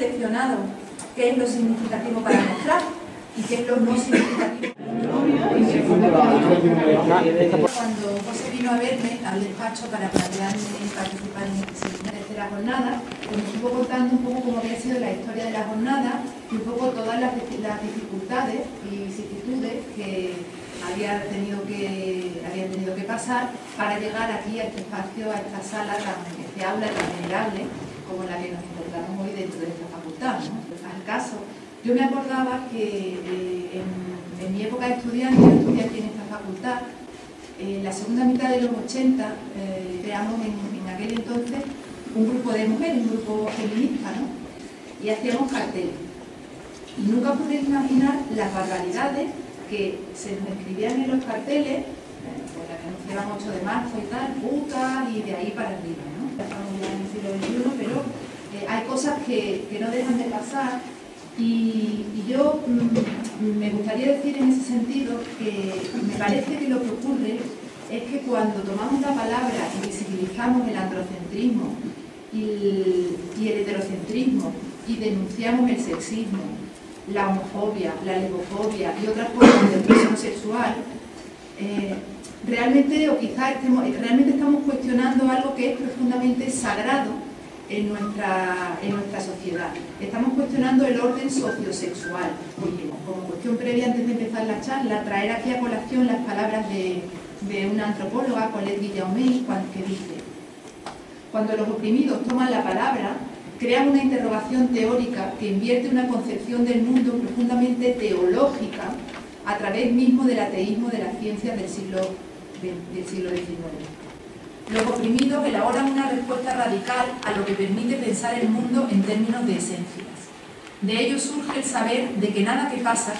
seleccionado qué es lo significativo para mostrar y qué es lo no significativo. Cuando José vino a verme al despacho para plantearme participar en esta tercera jornada, pues me estuvo contando un poco cómo había sido la historia de la jornada y un poco todas las dificultades y vicisitudes que habían tenido que pasar para llegar aquí a este espacio, a esta sala, este aula tan venerable como la que nos encontramos hoy dentro de esta facultad, ¿no? Al caso, yo me acordaba que en mi época de estudiante, yo estudié aquí en esta facultad, en la segunda mitad de los 80 creamos en aquel entonces un grupo de mujeres, un grupo feminista, ¿no? Y hacíamos carteles. Y nunca pude imaginar las barbaridades que se nos escribían en los carteles, por la que anunciaban 8 de marzo y tal, putas y de ahí para arriba, ¿no? Estamos ya en el siglo XXI, pero hay cosas que no dejan de pasar. Y yo me gustaría decir en ese sentido que me parece que lo que ocurre es que cuando tomamos la palabra y visibilizamos el androcentrismo y el heterocentrismo y denunciamos el sexismo, la homofobia, la lesbofobia y otras formas de opresión sexual, realmente estamos cuestionando algo que es profundamente sagrado en nuestra sociedad. Estamos cuestionando el orden sociosexual. Como cuestión previa, antes de empezar la charla, traer aquí a colación las palabras de una antropóloga, Colette Guillaume, que dice: cuando los oprimidos toman la palabra, crean una interrogación teórica que invierte una concepción del mundo profundamente teológica a través mismo del ateísmo de las ciencias del siglo XIX. Los oprimidos elaboran una respuesta radical a lo que permite pensar el mundo en términos de esencias. De ello surge el saber de que nada pasa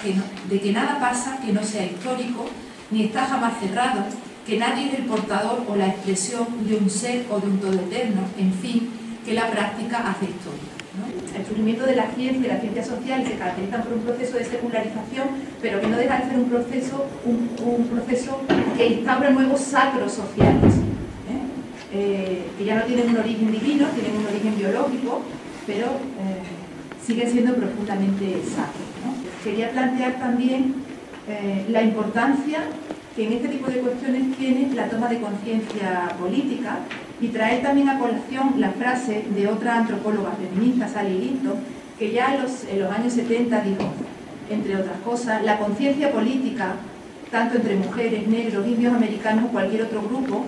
que no sea histórico, ni está jamás cerrado, que nadie es el portador o la expresión de un ser o de un todo eterno, en fin, que la práctica hace historia, ¿no? El surgimiento de la ciencia y la ciencia social se caracterizan por un proceso de secularización, pero que no deja de ser un proceso que instaura nuevos sacros sociales, que ya no tienen un origen divino, tienen un origen biológico, pero siguen siendo profundamente sacros, ¿no? Quería plantear también la importancia que en este tipo de cuestiones tiene la toma de conciencia política y traer también a colación la frase de otra antropóloga feminista, Sally Linton, que ya en los años 70 dijo, entre otras cosas, la conciencia política, tanto entre mujeres, negros, indios americanos o cualquier otro grupo,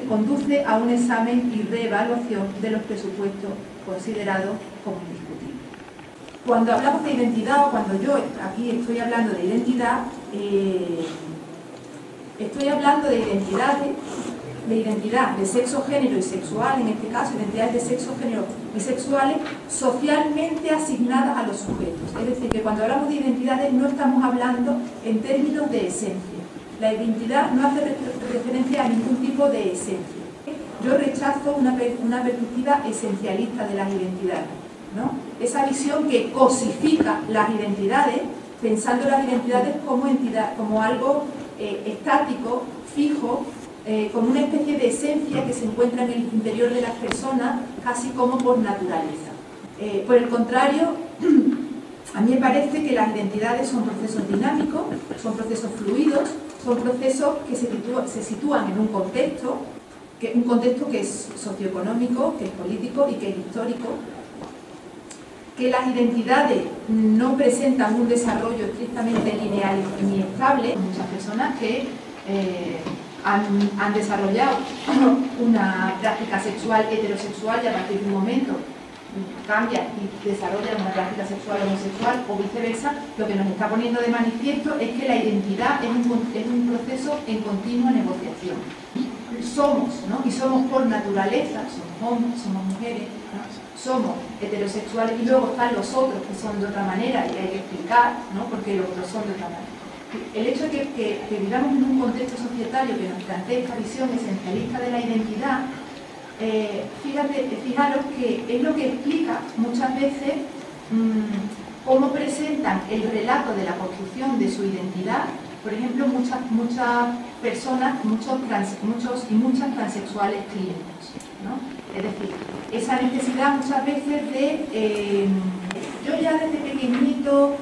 conduce a un examen y reevaluación de los presupuestos considerados como indiscutibles. Cuando hablamos de identidad, o cuando yo aquí estoy hablando de identidad, estoy hablando de identidad de sexo, género y sexual, en este caso, identidades de sexo, género y sexuales socialmente asignadas a los sujetos. Es decir, que cuando hablamos de identidades no estamos hablando en términos de esencia. La identidad no hace referencia a ningún tipo de esencia. Yo rechazo una perspectiva esencialista de las identidades, ¿no? Esa visión que cosifica las identidades, pensando las identidades como algo estático, fijo, como una especie de esencia que se encuentra en el interior de las personas, casi como por naturaleza. Por el contrario, a mí me parece que las identidades son procesos dinámicos, son procesos fluidos, son procesos que se sitúan en un contexto que es socioeconómico, que es político y que es histórico, que las identidades no presentan un desarrollo estrictamente lineal ni estable. Muchas personas que han desarrollado una práctica sexual heterosexual y a partir de un momento cambian y desarrollan una práctica sexual homosexual o viceversa. Lo que nos está poniendo de manifiesto es que la identidad es un proceso en continua negociación. Somos, ¿no? Y somos por naturaleza, somos hombres, somos mujeres, ¿no? Somos heterosexuales y luego están los otros que son de otra manera y hay que explicar, ¿no? Porque los otros son de otra manera. El hecho de que vivamos en un contexto societario que nos plantea esta visión esencialista de la identidad, fijaros que es lo que explica muchas veces cómo presentan el relato de la construcción de su identidad. Por ejemplo, muchas personas, muchos y muchas transexuales clínicos, ¿no? Es decir, esa necesidad muchas veces de... yo ya desde pequeñito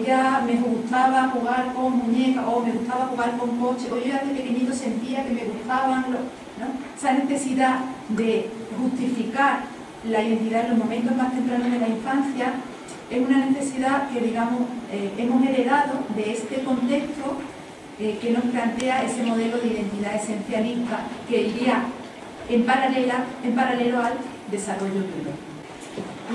ya me gustaba jugar con muñecas, o me gustaba jugar con coches, o yo ya desde pequeñito sentía que me gustaban, ¿no? Esa necesidad de justificar la identidad en los momentos más tempranos de la infancia es una necesidad que, digamos, hemos heredado de este contexto que nos plantea ese modelo de identidad esencialista que iría en paralelo al desarrollo pleno.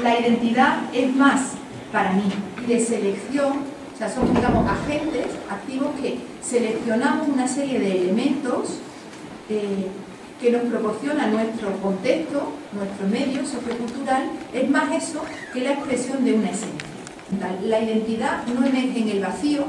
La identidad es más, para mí, de selección, o sea, somos, digamos, agentes activos que seleccionamos una serie de elementos que nos proporciona nuestro contexto, nuestro medio sociocultural, es más eso que la expresión de una esencia. La identidad no emerge en el vacío,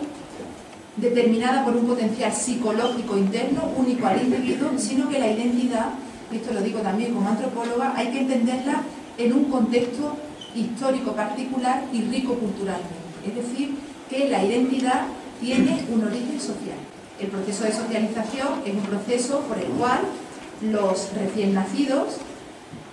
determinada por un potencial psicológico interno único al individuo, sino que la identidad, y esto lo digo también como antropóloga, hay que entenderla en un contexto histórico particular y rico culturalmente. Es decir, que la identidad tiene un origen social. El proceso de socialización es un proceso por el cual los recién nacidos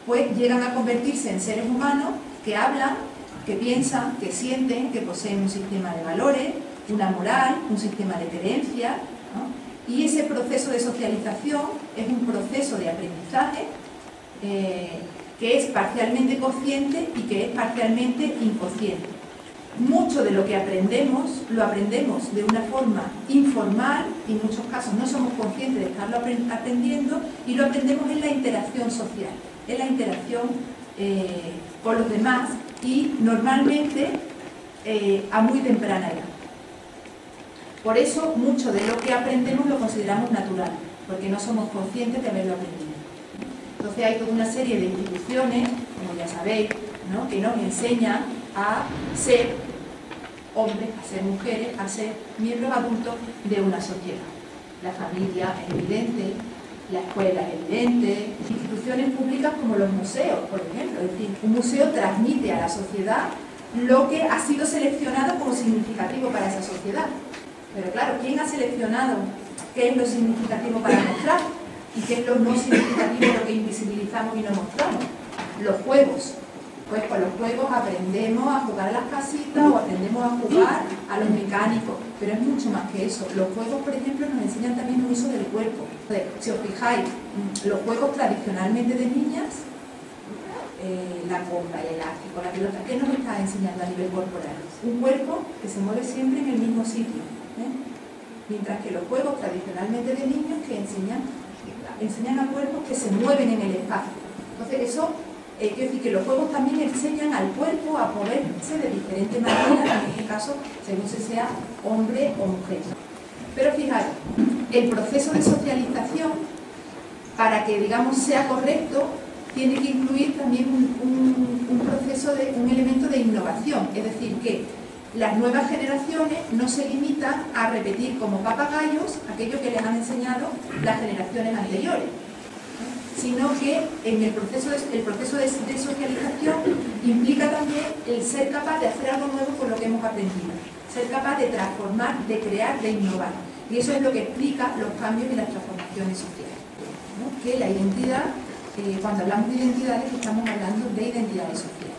pues llegan a convertirse en seres humanos que hablan, que piensan, que sienten, que poseen un sistema de valores, una moral, un sistema de creencias, ¿no? Y ese proceso de socialización es un proceso de aprendizaje que es parcialmente consciente y que es parcialmente inconsciente. Mucho de lo que aprendemos, lo aprendemos de una forma informal, y en muchos casos no somos conscientes de estarlo aprendiendo, y lo aprendemos en la interacción social, en la interacción con los demás, y normalmente a muy temprana edad. Por eso, mucho de lo que aprendemos lo consideramos natural, porque no somos conscientes de haberlo aprendido. Entonces hay toda una serie de instituciones, como ya sabéis, ¿no?, que nos enseñan a ser hombres, a ser mujeres, a ser miembros adultos de una sociedad. La familia es evidente, la escuela es evidente, instituciones públicas como los museos, por ejemplo. Es decir, un museo transmite a la sociedad lo que ha sido seleccionado como significativo para esa sociedad. Pero claro, ¿quién ha seleccionado qué es lo significativo para mostrar? ¿Y qué es lo no significativo, lo que invisibilizamos y no mostramos? Los juegos. Pues con los juegos aprendemos a jugar a las casitas o aprendemos a jugar a los mecánicos, pero es mucho más que eso. Los juegos, por ejemplo, nos enseñan también un uso del cuerpo. Si os fijáis, los juegos tradicionalmente de niñas, la comba, el elástico, la pelota, ¿qué nos está enseñando a nivel corporal? Un cuerpo que se mueve siempre en el mismo sitio, mientras que los juegos tradicionalmente de niños que enseñan a cuerpos que se mueven en el espacio. Entonces eso... quiero decir que los juegos también enseñan al cuerpo a moverse de diferentes maneras, en este caso, según se sea hombre o mujer. Pero fijaros, el proceso de socialización, para que, digamos, sea correcto, tiene que incluir también un elemento de innovación, es decir, que las nuevas generaciones no se limitan a repetir como papagayos aquello que les han enseñado las generaciones anteriores, sino que en el proceso de socialización implica también el ser capaz de hacer algo nuevo con lo que hemos aprendido, ser capaz de transformar, de crear, de innovar. Y eso es lo que explica los cambios y las transformaciones sociales, ¿no? Que la identidad, cuando hablamos de identidades, estamos hablando de identidades sociales.